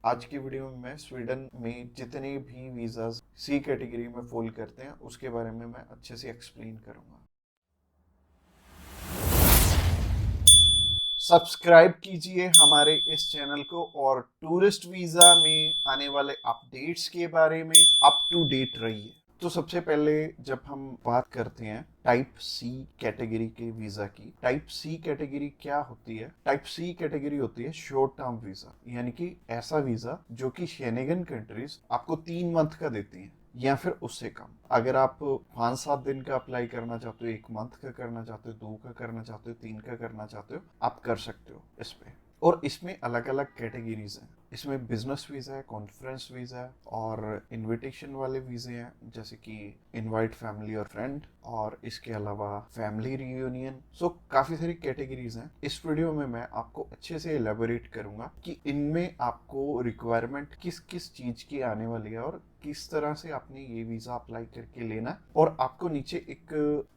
आज की वीडियो में मैं स्वीडन में जितने भी वीज़ाज सी कैटेगरी में फॉल करते हैं उसके बारे में मैं अच्छे से एक्सप्लेन करूंगा। सब्सक्राइब कीजिए हमारे इस चैनल को और टूरिस्ट वीज़ा में आने वाले अपडेट्स के बारे में अप टू डेट रहिए। तो सबसे पहले जब हम बात करते हैं टाइप सी कैटेगरी के वीजा की, टाइप सी कैटेगरी क्या होती है? टाइप सी कैटेगरी होती है शॉर्ट टर्म वीजा, यानी कि ऐसा वीजा जो कि शेनेगन कंट्रीज आपको 3 मंथ का देती हैं या फिर उससे कम। अगर आप 5-7 दिन का अप्लाई करना चाहते हो, 1 मंथ का करना चाहते हो, 2 का करना चाहते हो, 3 का करना चाहते हो, आप कर सकते हो इस पे। और इसमें अलग अलग कैटेगरीज हैं। इसमें बिजनेस वीजा है, कॉन्फ्रेंस वीजा है और इनविटेशन वाले वीजे हैं, जैसे कि इनवाइट फैमिली और फ्रेंड, और इसके अलावा फैमिली रियूनियन। सो काफी सारी कैटेगरीज हैं। इस वीडियो में मैं आपको अच्छे से एलेबोरेट करूंगा कि इनमें आपको रिक्वायरमेंट किस किस चीज की आने वाली है और किस तरह से आपने ये वीजा अप्लाई करके लेना है। और आपको नीचे एक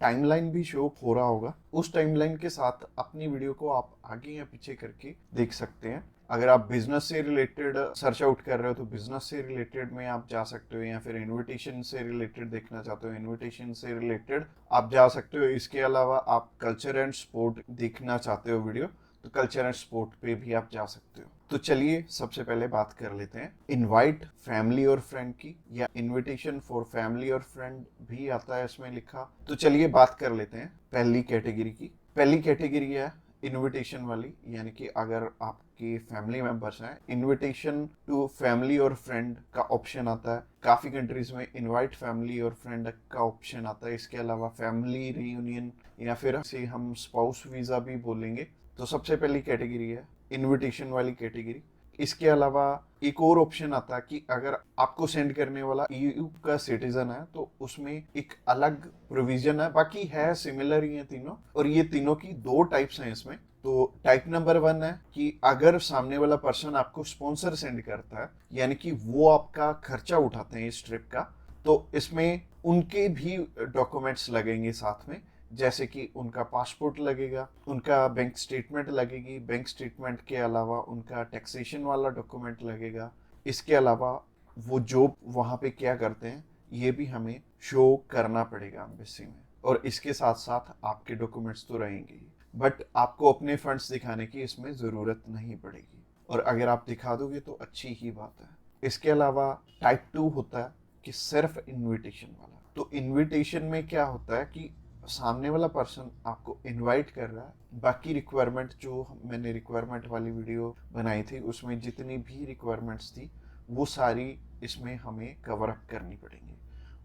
टाइमलाइन भी शो हो रहा होगा, उस टाइमलाइन के साथ अपनी वीडियो को आप आगे या पीछे करके देख सकते हैं। अगर आप बिजनेस से रिलेटेड सर्च आउट कर रहे हो तो बिजनेस से रिलेटेड में आप जा सकते हो, या फिर इनविटेशन से रिलेटेड देखना चाहते हो इनविटेशन से रिलेटेड आप जा सकते हो। इसके अलावा आप कल्चर एंड स्पोर्ट देखना चाहते हो वीडियो, तो कल्चर एंड स्पोर्ट पे भी आप जा सकते हो। तो चलिए सबसे पहले बात कर लेते हैं इनवाइट फैमिली और फ्रेंड की, या इनविटेशन फॉर फैमिली और फ्रेंड भी आता है इसमें लिखा। तो चलिए बात कर लेते हैं पहली कैटेगरी की। पहली कैटेगरी है इनविटेशन वाली, यानी कि अगर आपके फैमिली मेंबर्स हैं, इनविटेशन टू फैमिली और फ्रेंड का ऑप्शन आता है। काफी कंट्रीज में इनवाइट फैमिली और फ्रेंड का ऑप्शन आता है। इसके अलावा फैमिली रियूनियन, या फिर इसे हम स्पाउस वीजा भी बोलेंगे। तो सबसे पहली कैटेगरी है इनविटेशन वाली कैटेगरी। इसके अलावा एक और ऑप्शन आता है कि अगर आपको सेंड करने वाला ईयू का सिटीजन है तो उसमें एक अलग प्रोविजन है, बाकी है सिमिलर ही है तीनों। और ये तीनों की 2 टाइप्स हैं इसमें। तो टाइप नंबर 1 है कि अगर सामने वाला पर्सन आपको स्पॉन्सर सेंड करता है, यानी कि वो आपका खर्चा उठाते हैं इस ट्रिप का, तो इसमें उनके भी डॉक्यूमेंट्स लगेंगे साथ में, जैसे कि उनका पासपोर्ट लगेगा, उनका बैंक स्टेटमेंट लगेगी, बैंक स्टेटमेंट के अलावा उनका टैक्सेशन वाला डॉक्यूमेंट लगेगा। इसके अलावा वो जॉब वहाँ पे क्या करते हैं ये भी हमें शो करना पड़ेगा एम्बेसी में। और इसके साथ साथ आपके डॉक्यूमेंट्स तो रहेंगे ही, बट आपको अपने फंड्स दिखाने की इसमें ज़रूरत नहीं पड़ेगी, और अगर आप दिखा दोगे तो अच्छी ही बात है। इसके अलावा टाइप 2 होता है कि सिर्फ इनविटेशन वाला। तो इनविटेशन में क्या होता है कि सामने वाला पर्सन आपको इनवाइट कर रहा है, बाकी रिक्वायरमेंट जो मैंने रिक्वायरमेंट वाली वीडियो बनाई थी उसमें जितनी भी रिक्वायरमेंट्स थी वो सारी इसमें हमें कवर अप करनी पड़ेंगी।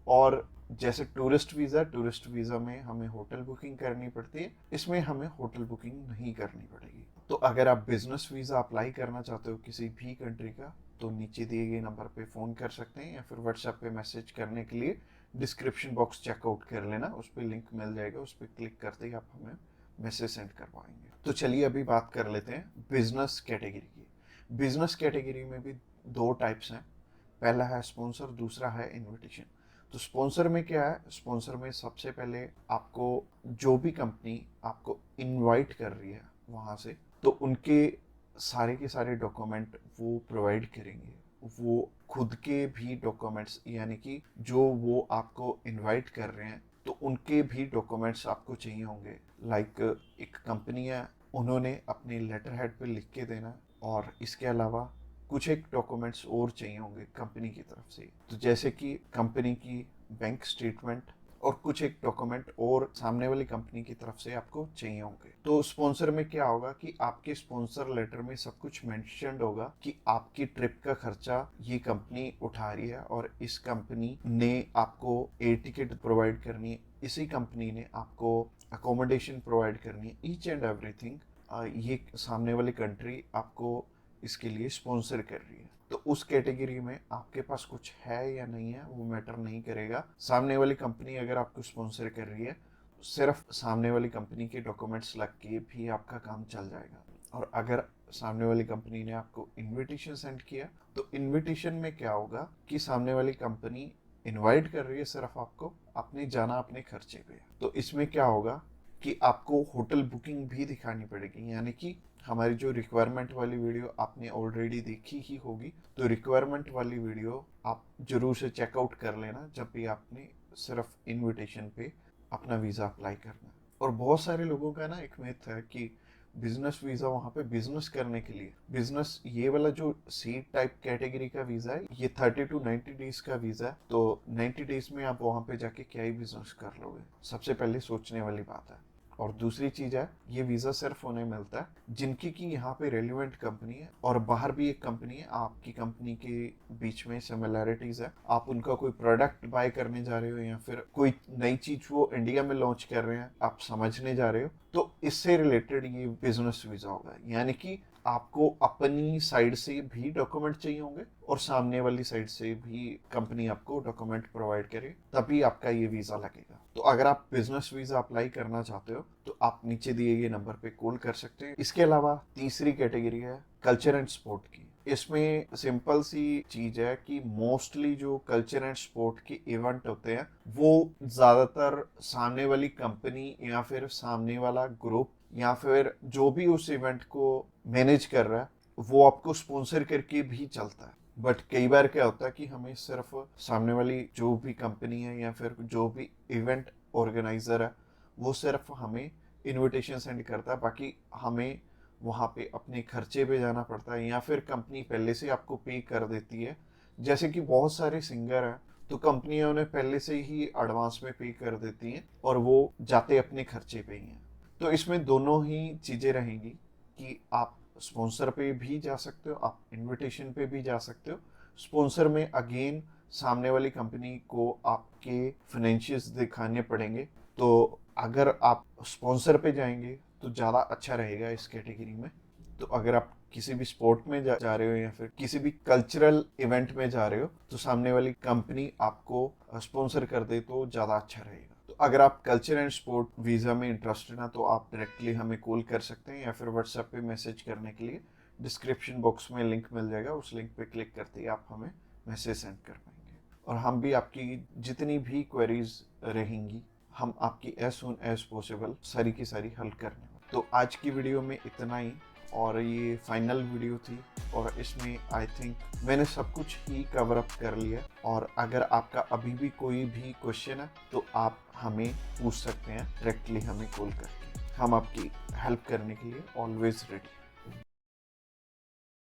और जैसे टूरिस्ट वीज़ा में हमें होटल बुकिंग करनी पड़ती है, इसमें हमें होटल बुकिंग नहीं करनी पड़ेगी। तो अगर आप बिजनेस वीज़ा अप्लाई करना चाहते हो किसी भी कंट्री का, तो नीचे दिए गए नंबर पे फ़ोन कर सकते हैं, या फिर व्हाट्सएप पे मैसेज करने के लिए डिस्क्रिप्शन बॉक्स चेकआउट कर लेना, उस पर लिंक मिल जाएगा, उस पर क्लिक करते ही आप हमें मैसेज सेंड कर पाएंगे। तो चलिए अभी बात कर लेते हैं बिजनेस कैटेगरी की। बिजनेस कैटेगरी में भी 2 टाइप्स हैं। पहला है स्पॉन्सर, दूसरा है इनविटेशन। तो स्पॉन्सर में क्या है? स्पॉन्सर में सबसे पहले आपको जो भी कंपनी आपको इनवाइट कर रही है वहाँ से, तो उनके सारे के सारे डॉक्यूमेंट वो प्रोवाइड करेंगे। वो खुद के भी डॉक्यूमेंट्स, यानी कि जो वो आपको इनवाइट कर रहे हैं तो उनके भी डॉक्यूमेंट्स आपको चाहिए होंगे। लाइक एक कंपनी है, उन्होंने अपने लेटर हेड पे लिख के देना, और इसके अलावा कुछ एक डॉक्यूमेंट्स और चाहिए होंगे कंपनी की तरफ से। तो जैसे कि कंपनी की बैंक स्टेटमेंट और कुछ एक डॉक्यूमेंट और सामने वाली कंपनी की तरफ से आपको चाहिए होंगे। तो स्पॉन्सर में क्या होगा कि आपके स्पॉन्सर लेटर में सब कुछ मेंशन्ड होगा कि आपकी ट्रिप का खर्चा ये कंपनी उठा रही है, और इस कंपनी ने आपको एयर टिकट प्रोवाइड करनी है, इसी कंपनी ने आपको अकोमोडेशन प्रोवाइड करनी है, ईच एंड एवरीथिंग ये सामने वाली कंट्री आपको इसके लिए स्पॉन्सर कर रही है। तो उस कैटेगरी में आपके पास कुछ है या नहीं है वो मैटर नहीं करेगा। सामने वाली कंपनी अगर आपको स्पॉन्सर कर रही है, सिर्फ सामने वाली कंपनी के डॉक्यूमेंट्स लग के भी आपका काम चल जाएगा। और अगर सामने वाली कंपनी ने आपको इनविटेशन सेंड किया, तो इनविटेशन में क्या होगा कि सामने वाली कंपनी इनवाइट कर रही है सिर्फ आपको, आपने जाना अपने खर्चे पे। तो इसमें क्या होगा कि आपको होटल बुकिंग भी दिखानी पड़ेगी, यानी कि हमारी जो रिक्वायरमेंट वाली वीडियो आपने ऑलरेडी देखी ही होगी, तो रिक्वायरमेंट वाली वीडियो आप जरूर से चेकआउट कर लेना जब भी आपने सिर्फ इनविटेशन पे अपना वीज़ा अप्लाई करना है। और बहुत सारे लोगों का ना एक मिथ है कि बिजनेस वीज़ा वहाँ पे बिजनेस करने के लिए, बिजनेस ये वाला जो सी टाइप कैटेगरी का वीज़ा है ये 30 to 90 डेज का वीज़ा है, तो 90 डेज में आप वहाँ पे जाके क्या ही बिजनेस कर लोगे, सबसे पहले सोचने वाली बात है। और दूसरी चीज है, ये वीजा सिर्फ उन्हें मिलता है जिनकी की यहाँ पे रेलिवेंट कंपनी है और बाहर भी एक कंपनी है, आपकी कंपनी के बीच में सिमिलैरिटीज है, आप उनका कोई प्रोडक्ट बाय करने जा रहे हो या फिर कोई नई चीज वो इंडिया में लॉन्च कर रहे हैं आप समझने जा रहे हो, तो इससे रिलेटेड ये बिजनेस वीजा होगा। यानी कि आपको अपनी साइड से भी डॉक्यूमेंट चाहिए होंगे और सामने वाली साइड से भी कंपनी आपको डॉक्यूमेंट प्रोवाइड करे, तभी आपका ये वीजा लगेगा। तो अगर आप बिजनेस वीजा अप्लाई करना चाहते हो तो आप नीचे दिए गए नंबर पे कॉल कर सकते हैं। इसके अलावा तीसरी कैटेगरी है कल्चर एंड स्पोर्ट की। इसमें सिंपल सी चीज है कि मोस्टली जो कल्चर एंड स्पोर्ट के इवेंट होते हैं वो ज्यादातर सामने वाली कंपनी या फिर सामने वाला ग्रुप या फिर जो भी उस इवेंट को मैनेज कर रहा है वो आपको स्पॉन्सर करके भी चलता है। बट कई बार क्या होता है कि हमें सिर्फ सामने वाली जो भी कंपनी है या फिर जो भी इवेंट ऑर्गेनाइजर है वो सिर्फ हमें इनविटेशन सेंड करता है, बाकी हमें वहाँ पे अपने खर्चे पे जाना पड़ता है या फिर कंपनी पहले से आपको पे कर देती है। जैसे कि बहुत सारे सिंगर हैं तो कंपनियां उन्हें पहले से ही एडवांस में पे कर देती हैं और वो जाते अपने खर्चे पे ही हैं। तो इसमें दोनों ही चीज़ें रहेंगी कि आप स्पॉन्सर पे भी जा सकते हो, आप इनविटेशन पे भी जा सकते हो। स्पॉन्सर में अगेन सामने वाली कंपनी को आपके फाइनेंशियल्स दिखाने पड़ेंगे, तो अगर आप स्पॉन्सर पे जाएंगे तो ज़्यादा अच्छा रहेगा इस कैटेगरी में। तो अगर आप किसी भी स्पोर्ट में जा रहे हो या फिर किसी भी कल्चरल इवेंट में जा रहे हो तो सामने वाली कंपनी आपको स्पॉन्सर कर दे तो ज़्यादा अच्छा रहेगा। तो अगर आप कल्चर एंड स्पोर्ट वीज़ा में इंटरेस्टेड हैं तो आप डायरेक्टली हमें कॉल कर सकते हैं या फिर व्हाट्सएप पे मैसेज करने के लिए डिस्क्रिप्शन बॉक्स में लिंक मिल जाएगा, उस लिंक पे क्लिक करते ही आप हमें मैसेज सेंड कर पाएंगे और हम भी आपकी जितनी भी क्वेरीज रहेंगी हम आपकी एज सुन एज पॉसिबल सारी की सारी हल करने वाले। तो आज की वीडियो में इतना ही और ये फाइनल वीडियो थी और इसमें आई थिंक मैंने सब कुछ ही कवर अप कर लिया। और अगर आपका अभी भी कोई भी क्वेश्चन है तो आप हमें पूछ सकते हैं डायरेक्टली हमें कॉल करके, हम आपकी हेल्प करने के लिए ऑलवेज रेडी।